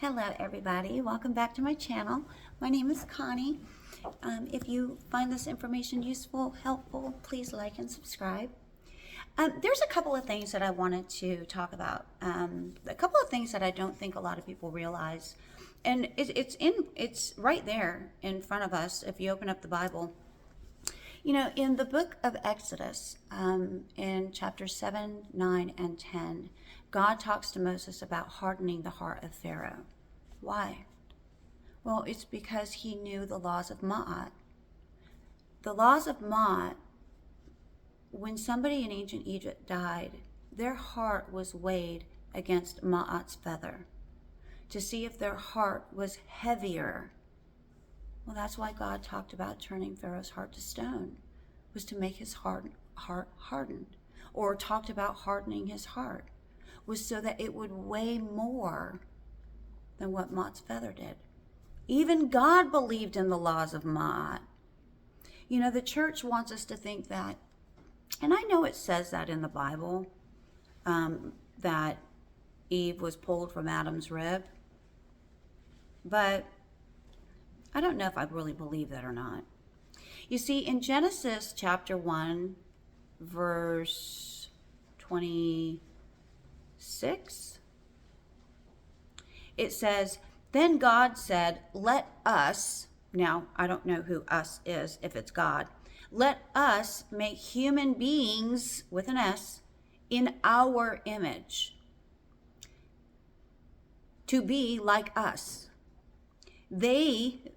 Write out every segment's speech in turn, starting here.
Hello everybody, welcome back to my channel. My name is Connie. If you find this information useful, helpful, please like and subscribe. There's a couple of things that I wanted to talk about. A couple of things that I don't think a lot of people realize. And it's right there in front of us if you open up the Bible. You know, in the book of Exodus, in chapters 7, 9, and 10, God talks to Moses about hardening the heart of Pharaoh. Why? Well, it's because he knew the laws of Ma'at. The laws of Ma'at, when somebody in ancient Egypt died, their heart was weighed against Ma'at's feather to see if their heart was heavier. Well, that's why God talked about turning Pharaoh's heart to stone, was to make his heart hardened. Or talked about hardening his heart, was so that it would weigh more than what Ma'at's feather did. Even God believed in the laws of Ma'at. You know, the church wants us to think that, and I know it says that in the Bible, that Eve was pulled from Adam's rib, but I don't know if I really believe that or not. You see, in Genesis chapter 1, verse 26, it says, "Then God said, let us," now I don't know who us is, if it's God, "let us make human beings," with an S, "in our image, to be like us. They,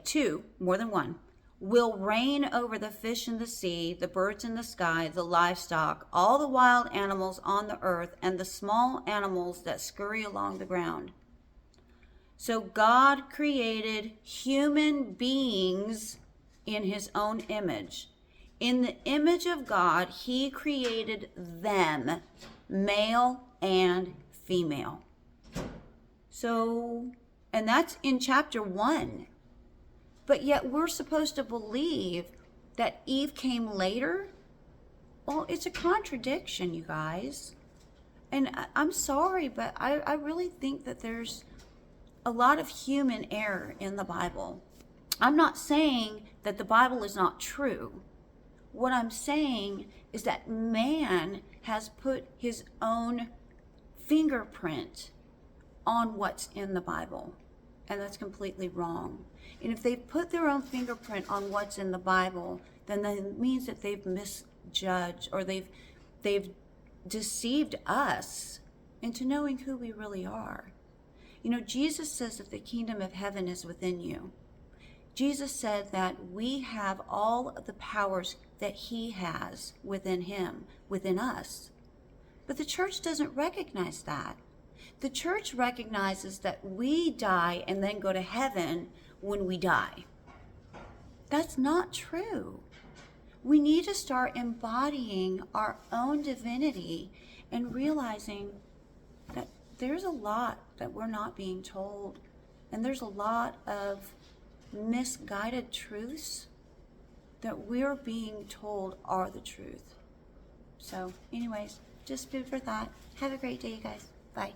two, more than one, will reign over the fish in the sea, the birds in the sky, the livestock, all the wild animals on the earth, and the small animals that scurry along the ground." So God created human beings in his own image. In the image of God, he created them, male and female. So, and that's in chapter 1. But yet we're supposed to believe that Eve came later? Well, it's a contradiction, you guys. And I'm sorry, but I really think that there's a lot of human error in the Bible. I'm not saying that the Bible is not true. What I'm saying is that man has put his own fingerprint on what's in the Bible. And that's completely wrong. And if they've put their own fingerprint on what's in the Bible, then that means that they've misjudged, or they've deceived us into knowing who we really are. You know, Jesus says that the kingdom of heaven is within you. Jesus said that we have all of the powers that he has within him, within us. But the church doesn't recognize that. The church recognizes that we die and then go to heaven when we die. That's not true. We need to start embodying our own divinity and realizing that there's a lot that we're not being told, and there's a lot of misguided truths that we're being told are the truth. So anyways, just food for thought. Have a great day, you guys. Bye.